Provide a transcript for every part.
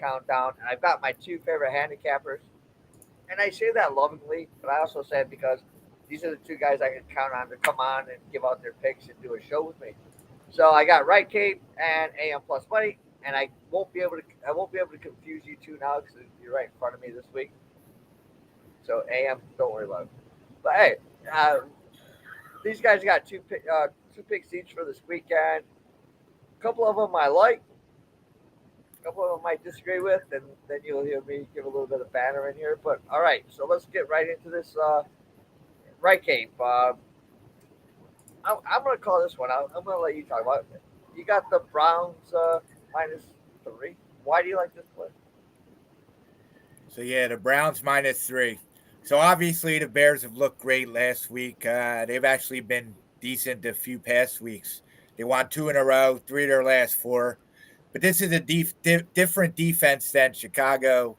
countdown, and I've got my two favorite handicappers. And I say that lovingly, but I also say it because these are the two guys I can count on to come on and give out their picks and do a show with me. So I got Wrcape and AM Plus Money, and I won't be able to confuse you two now because you're right in front of me this week. So AM, don't worry about it. But hey, uh, these guys got two picks each for this weekend. A couple of them I like, a couple of them I might disagree with, and then you'll hear me give a little bit of banner in here. But all right, so let's get right into this. Wrcape. I'm going to call this one out. I'm going to let you talk about it. You got the Browns -3. Why do you like this play? So yeah, the Browns -3. So obviously the Bears have looked great last week. They've actually been decent a few past weeks. They won two in a row, three of their last four. But this is a different defense than Chicago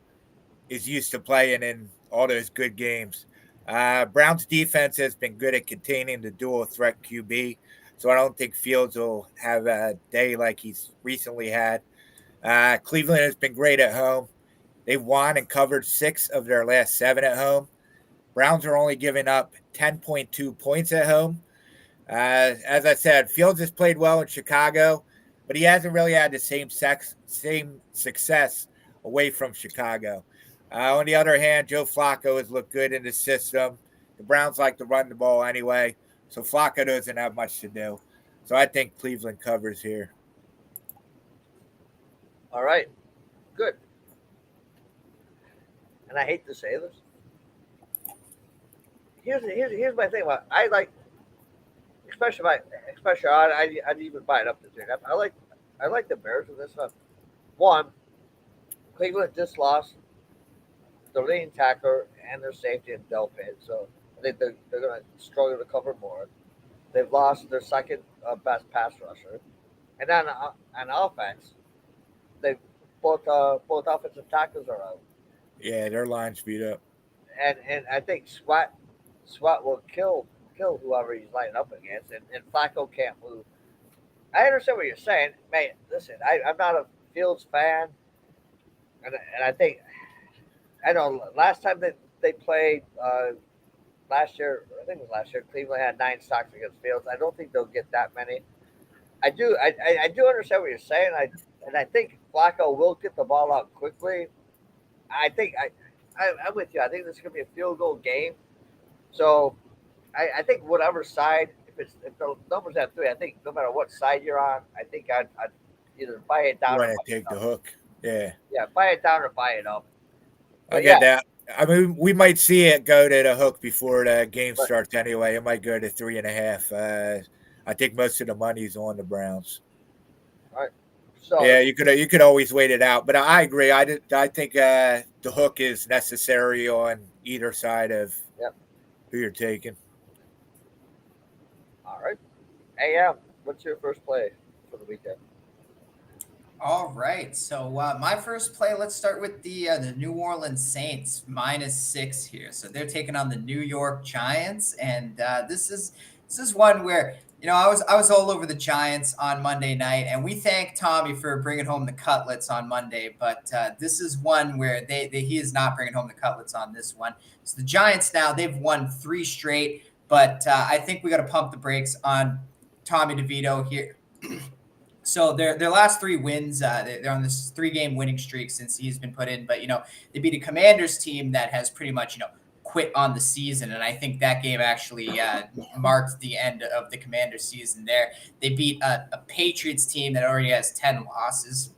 is used to playing in all those good games. Browns defense has been good at containing the dual threat QB, so I don't think Fields will have a day like he's recently had. Cleveland has been great at home. They've won and covered 6 of their last 7 at home. Browns are only giving up 10.2 points at home. As I said, Fields has played well in Chicago, but he hasn't really had the same success away from Chicago. On the other hand, Joe Flacco has looked good in the system. The Browns like to run the ball anyway, so Flacco doesn't have much to do. So I think Cleveland covers here. All right, good. And I hate to say this. Here's my thing about I like especially I'd even buy it up to 3.5. I like the Bears in this one. One, Cleveland just lost their leading tackler and their safety in Delpit, so I think they're going to struggle to cover more. They've lost their second best pass rusher, and then on offense, they both offensive tackles are out, Yeah, their line's beat up. and I think Sweat will kill whoever he's lining up against, and Flacco can't move. I understand what you're saying, man. Listen, I'm not a Fields fan, and I think I know last time that they played last year, I think it was last year, Cleveland had 9 sacks against Fields. I don't think they'll get that many. I do understand what you're saying. I think Flacco will get the ball out quickly. I think I'm with you. I think this is gonna be a field goal game. So I think whatever side, if the numbers at 3, I think no matter what side you're on, I think I'd either buy it You down or want buy to it take the up. hook. Yeah, Yeah, buy it down or buy it up. I But get yeah, that. I mean, we might see it go to the hook before the game but starts anyway. It might go to 3.5. I think most of the money's on the Browns. all right. So Yeah, you could always wait it out, but I agree. I think the hook is necessary on either side of yeah, who you're taking. all right. AM, what's your first play for the weekend? All right. So my first play. Let's start with the New Orleans Saints -6 here. So they're taking on the New York Giants, and this is one where I was all over the Giants on Monday night, and we thank Tommy for bringing home the cutlets on Monday. But this is one where he is not bringing home the cutlets on this one. So the Giants now they've won 3 straight, but I think we got to pump the brakes on Tommy DeVito here. So their last 3 wins, they're on this 3-game winning streak since he's been put in. But they beat a Commanders team that has pretty much quit on the season, and I think that game actually marked the end of the Commanders season. There, they beat a Patriots team that already has 10 losses,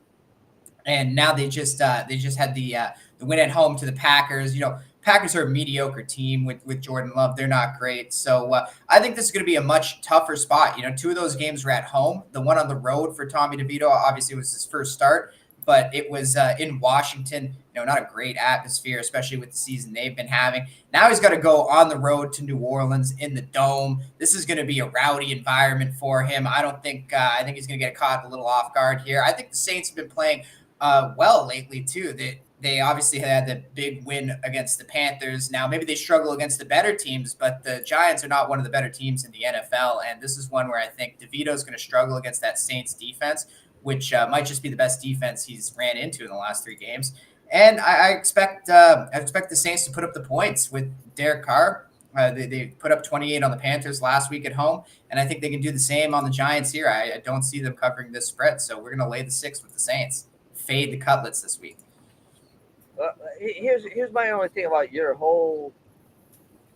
and now they just had the win at home to the Packers. Packers are a mediocre team with Jordan Love. They're not great, so I think this is going to be a much tougher spot. 2 of those games were at home. The one on the road for Tommy DeVito obviously was his first start, but it was in Washington. Not a great atmosphere, especially with the season they've been having. Now he's got to go on the road to New Orleans in the Dome. This is going to be a rowdy environment for him. I think he's going to get caught a little off guard here. I think the Saints have been playing well lately too. They obviously had the big win against the Panthers. Now maybe they struggle against the better teams, but the Giants are not one of the better teams in the NFL. And this is one where I think DeVito's going to struggle against that Saints defense. which might just be the best defense he's ran into in the last 3 games. And I expect the Saints to put up the points with Derek Carr. They put up 28 on the Panthers last week at home, and I think they can do the same on the Giants here. I don't see them covering this spread, so we're going to lay the 6 with the Saints. Fade the Cutlets this week. Here's my only thing about your whole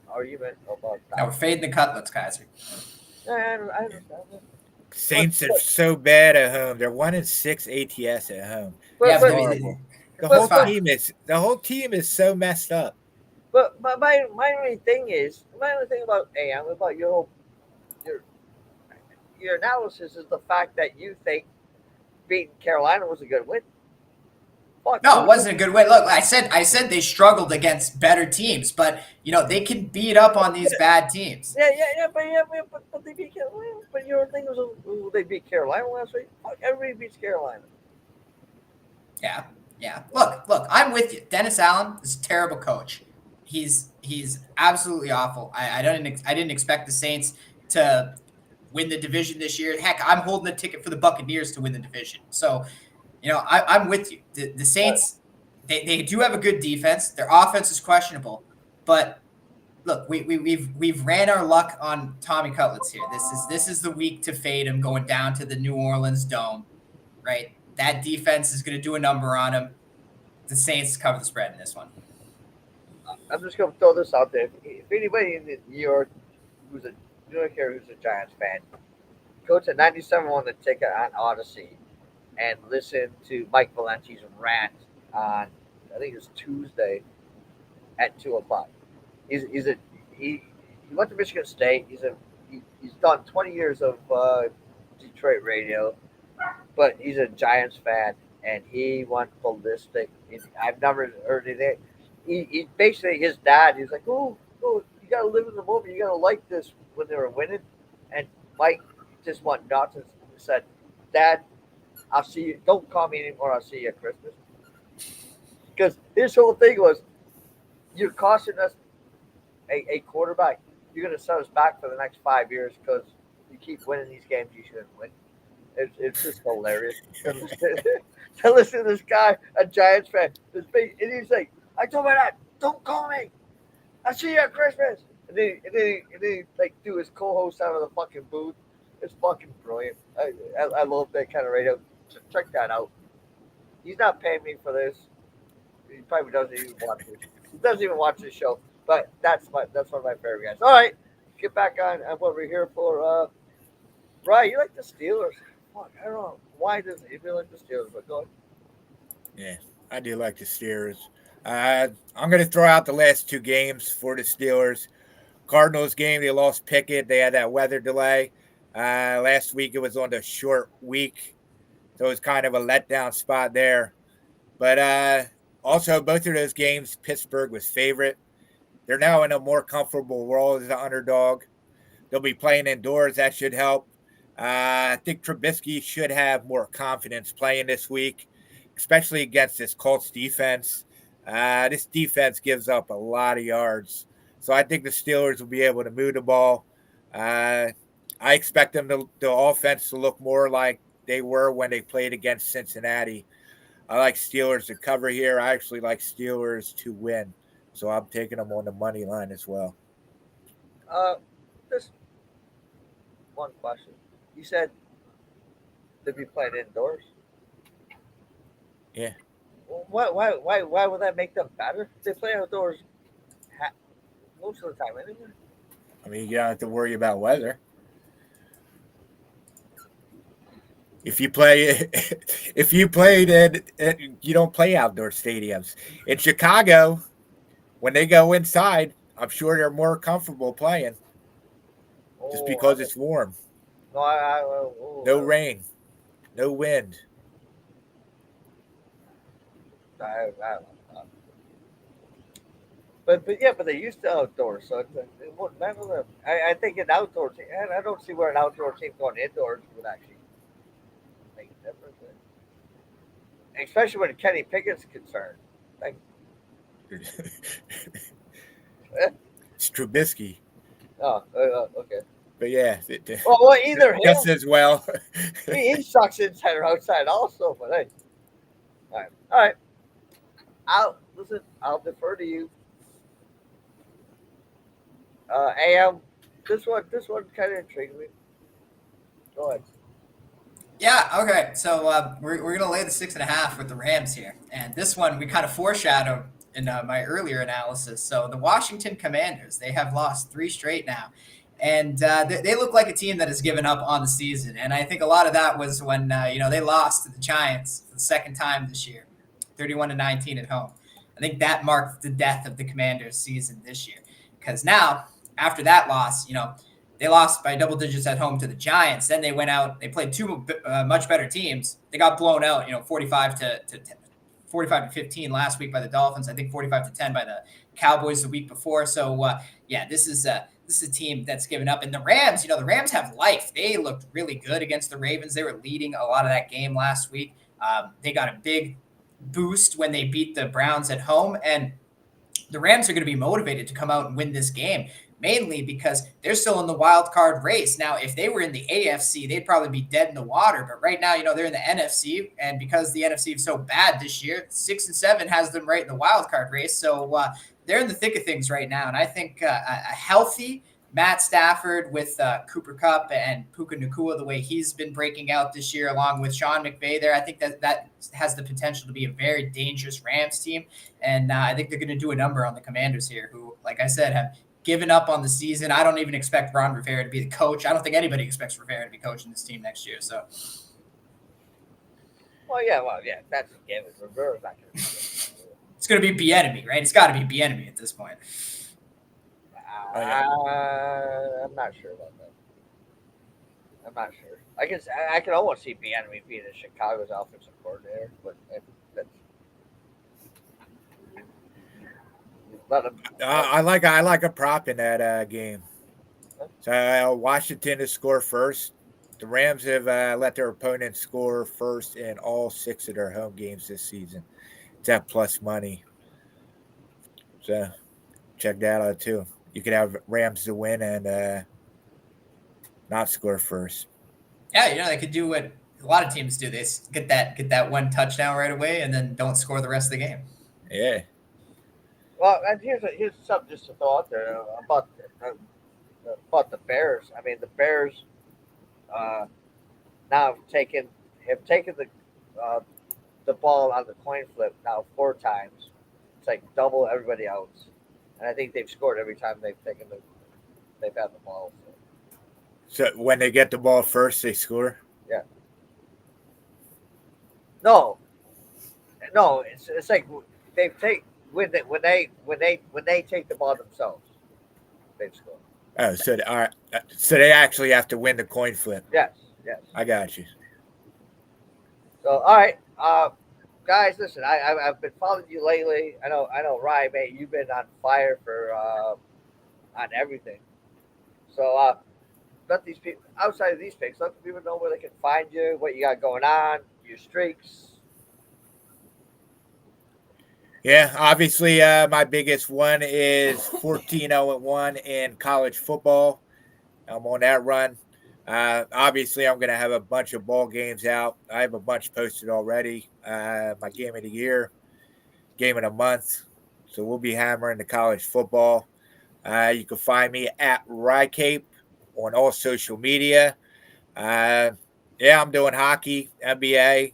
argument about that. Now we're fading the Cutlets, Kaiser. I understand that. Saints are so bad at home. They're 1-6 ATS at home. Yeah, But, but The whole team is so messed up. but my only thing about about your analysis is the fact that you think beating Carolina was a good win. Fuck, no, it wasn't a good win. Look, I said they struggled against better teams, but they can beat up on these bad teams. but they beat Carolina. But your thing was they beat Carolina last week. Fuck, everybody beats Carolina. Yeah. Look, I'm with you. Dennis Allen is a terrible coach. He's absolutely awful. I didn't expect the Saints to win the division this year. Heck, I'm holding the ticket for the Buccaneers to win the division. So, I'm with you. The Saints, they do have a good defense. Their offense is questionable, but look, we've ran our luck on Tommy Cutlets here. This is the week to fade him going down to the New Orleans Dome, right? That defense is going to do a number on him. The Saints cover the spread in this one. I'm just going to throw this out there. If anybody in New York who's a Giants fan, go to 97 on the ticket on Odyssey and listen to Mike Valenti's rant on, I think it's Tuesday at 2:00. He went to Michigan State. He's done 20 years of Detroit radio, but he's a Giants fan, and he went ballistic. I've never heard anything. He basically, his dad, he's like, oh, you gotta live in the moment. You gotta like this when they were winning. And Mike just went nuts and said, Dad, I'll see you. Don't call me anymore. I'll see you at Christmas. Because his whole thing was, you're costing us a quarterback. You're going to set us back for the next 5 years because you keep winning these games you shouldn't win. It's just hilarious to listen to this guy, a Giants fan, and he's like, I told my dad, don't call me. I'll see you at Christmas. And then he like do his co-host out of the fucking booth. It's fucking brilliant. I love that kind of radio. Check that out. He's not paying me for this. He probably doesn't even watch it. He doesn't even watch this show. But that's one of my favorite guys. All right, get back on what we're here for. Ryan, you like the Steelers? Fuck, I don't know why doesn't you feel like the Steelers? But go ahead. Yeah, I do like the Steelers. I'm going to throw out the last 2 games for the Steelers. Cardinals game, they lost Pickett. They had that weather delay. Last week it was on the short week, so it was kind of a letdown spot there. But also, both of those games, Pittsburgh was favorite. They're now in a more comfortable role as an underdog. They'll be playing indoors. That should help. I think Trubisky should have more confidence playing this week, especially against this Colts defense. This defense gives up a lot of yards. So I think the Steelers will be able to move the ball. I expect the offense to look more like they were when they played against Cincinnati. I like Steelers to cover here. I actually like Steelers to win. So I'm taking them on the money line as well. Just one question. You said they'd be playing indoors. Yeah. Why would that make them better? They play outdoors most of the time, anyway. I mean, you don't have to worry about weather. If you played and you don't play outdoor stadiums. In Chicago, when they go inside, I'm sure they're more comfortable playing just because it's warm. No rain, no wind. But they used to outdoors, so it wouldn't matter them. I think an outdoor team. I don't see where an outdoor team going indoors would actually make a difference. Especially when Kenny Pickett's concerned. Like, It's Trubisky. oh, okay. But yeah, Well, either him, just as well. he sucks inside or outside also. But hey, all right. I'll defer to you. Am, this one kind of intrigued me. Go ahead. Yeah, okay. So we're going to lay the 6.5 with the Rams here. And this one we kind of foreshadowed in my earlier analysis. So the Washington Commanders, they have lost 3 straight now. And they look like a team that has given up on the season. And I think a lot of that was when, they lost to the Giants for the second time this year, 31-19 at home. I think that marked the death of the Commanders season this year. Because now, after that loss, they lost by double digits at home to the Giants. Then they went out. They played 2 much better teams. They got blown out, 45-15 last week by the Dolphins. I think 45-10 by the Cowboys the week before. So this is a team that's given up. And the Rams, the Rams have life. They looked really good against the Ravens. They were leading a lot of that game last week. They got a big boost when they beat the Browns at home, and the Rams are going to be motivated to come out and win this game, mainly because they're still in the wild card race. Now, if they were in the AFC, they'd probably be dead in the water. But right now, they're in the NFC, and because the NFC is so bad this year, 6-7 has them right in the wild card race. So they're in the thick of things right now. And I think a healthy Matt Stafford with Cooper Kupp and Puka Nacua, the way he's been breaking out this year, along with Sean McVay there, I think that has the potential to be a very dangerous Rams team. And I think they're going to do a number on the Commanders here, who, like I said, have given up on the season. I don't even expect Ron Rivera to be the coach. I don't think anybody expects Rivera to be coaching this team next year. So, Well, yeah. That's a given. Rivera's not going to. It's going to be Bieniemy, right? It's got to be Bieniemy at this point. I'm not sure about that. I'm not sure. I can almost see Bieniemy being in Chicago's offensive coordinator, but that's let him. I like a prop in that game. So Washington to score first. The Rams have let their opponents score first in all 6 of their home games this season. It's at plus money. So check that out too. You could have Rams to win and not score first. Yeah, they could do what a lot of teams do. They get that one touchdown right away and then don't score the rest of the game. Yeah. Well, and here's something just to throw out there about the Bears. I mean, the Bears now have taken the ball on the coin flip now 4 times. It's like double everybody else, and I think they've scored every time they've had the ball. So when they get the ball first, they score. Yeah. No. It's like they take when they take the ball themselves, they've scored. Oh, so all right. So they actually have to win the coin flip. Yes. I got you. So all right, guys, listen. I've been following you lately. I know, Ryan, mate. You've been on fire for on everything. So let these people outside of these picks, let the people know where they can find you, what you got going on, your streaks. Yeah, obviously, my biggest one is 14-0-1 in college football. I'm on that run. Obviously, I'm going to have a bunch of ball games out. I have a bunch posted already. My game of the year, game of the month. So we'll be hammering the college football. You can find me at Wrcape on all social media. I'm doing hockey, NBA,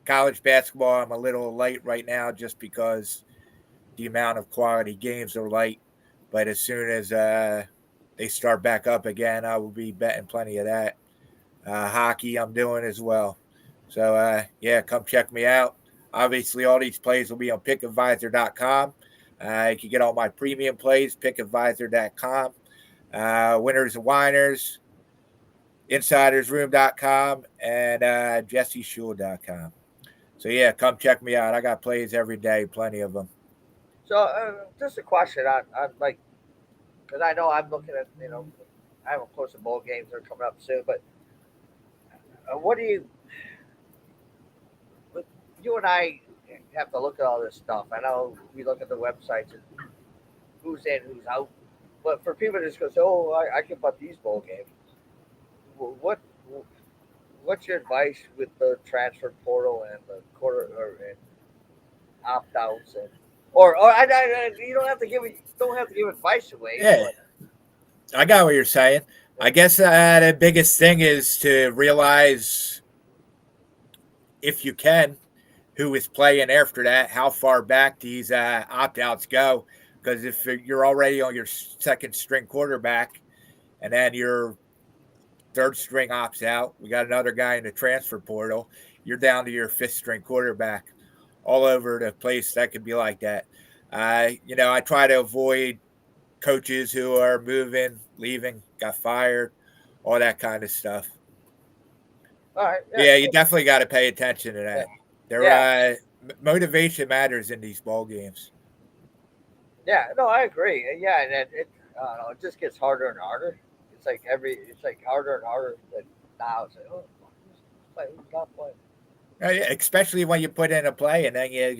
college basketball. I'm a little light right now just because the amount of quality games are light. But as soon as they start back up again, I will be betting plenty of that. Hockey I'm doing as well. So, come check me out. Obviously, all these plays will be on pickadvisor.com. You can get all my premium plays, pickadvisor.com. Winners and Whiners, insidersroom.com, and jesseshule.com. So, come check me out. I got plays every day, plenty of them. So just a question on like, because I know I'm looking at, I have a close to bowl games that are coming up soon, but what do you and I have to look at all this stuff. I know we look at the websites and who's in, who's out. but for people to just go, say, oh, I can bet these bowl games. What what's your advice with the transfer portal and the quarter and opt outs and or you don't have to give advice away, Yeah, but I got what you're saying. I guess the biggest thing is to realize, if you can, who is playing after that, how far back these opt outs go. Because if you're already on your second string quarterback and then your third string opts out, we got another guy in the transfer portal, you're down to your fifth string quarterback. All over the place, that could be like that. I try to avoid coaches who are moving, leaving, got fired, all that kind of stuff. all right, yeah, Yeah, you definitely got to pay attention to yeah, that. Their yeah, motivation matters in these ball games. yeah. No, I agree. Yeah, and I don't know, it just gets harder and harder. It's like harder and harder. That now it's like, oh, who's not playing? Yeah, especially when you put in a play and then Yeah,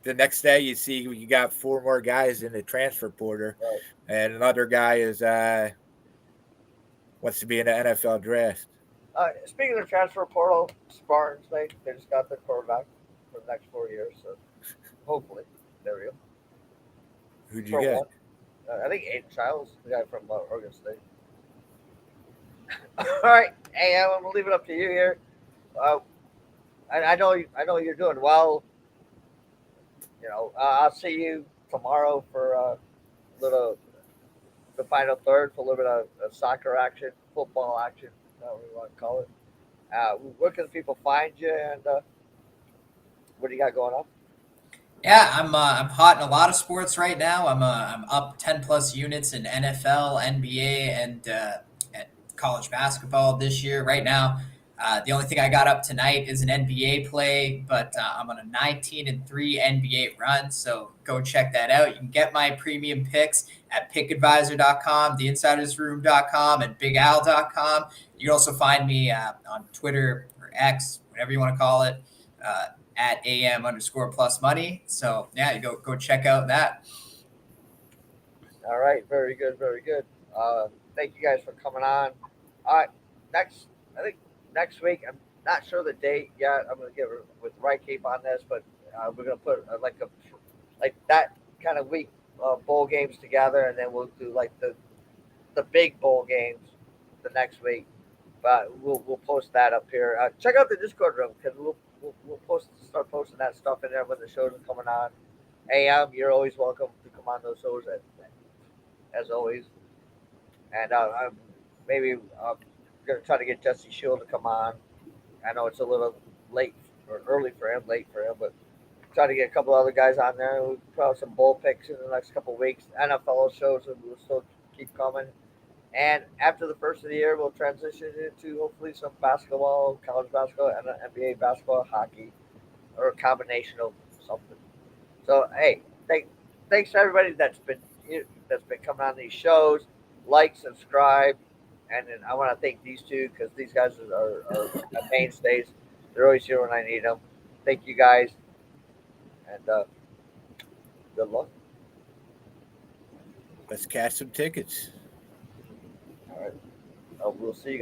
the next day you see you got four more guys in the transfer portal, right. and another guy is wants to be in the NFL draft. Speaking of transfer portal, Spartans, they just got their quarterback for the next 4 years. So hopefully, there we go. Who'd you For get? one, I think Aiden Childs, the guy from Oregon State. All right, hey, I'm gonna leave it up to you here. Uh, I know you're doing well. I'll see you tomorrow for little the final third for a little bit of soccer action, football action, whatever you want to call it. Where can people find you, and what do you got going on? Yeah, I'm hot in a lot of sports right now. I'm up 10 plus units in NFL, NBA, and college basketball this year. Right now, the only thing I got up tonight is an NBA play, but I'm on a 19-3 NBA run. So go check that out. You can get my premium picks at pickadvisor.com, theinsidersroom.com, and bigal.com. You can also find me on Twitter or X, whatever you want to call it. At AM_ plus money. So yeah, you go check out that. All right, very good, very good. Thank you guys for coming on. All right, next I think next week. I'm not sure the date yet. I'm gonna get with Wrcape on this, but we're gonna put like that kind of week bowl games together, and then we'll do like the big bowl games the next week. But we'll post that up here. Check out the Discord room because we'll start posting that stuff in there when the shows are coming on. AM, you're always welcome to come on those shows as always. And I'm maybe gonna try to get Jesse Shield to come on. I know it's a little late or early for him, late for him, but try to get a couple other guys on there. We'll put out some bowl picks in the next couple of weeks. NFL shows will still keep coming. And after the first of the year, we'll transition into hopefully some basketball, college basketball, and NBA basketball, hockey, or a combination of something. So hey, thanks to everybody that's been coming on these shows. Like, subscribe, and then I want to thank these two because these guys are mainstays. They're always here when I need them. Thank you guys, and good luck. Let's cash some tickets. All right, we'll see you guys.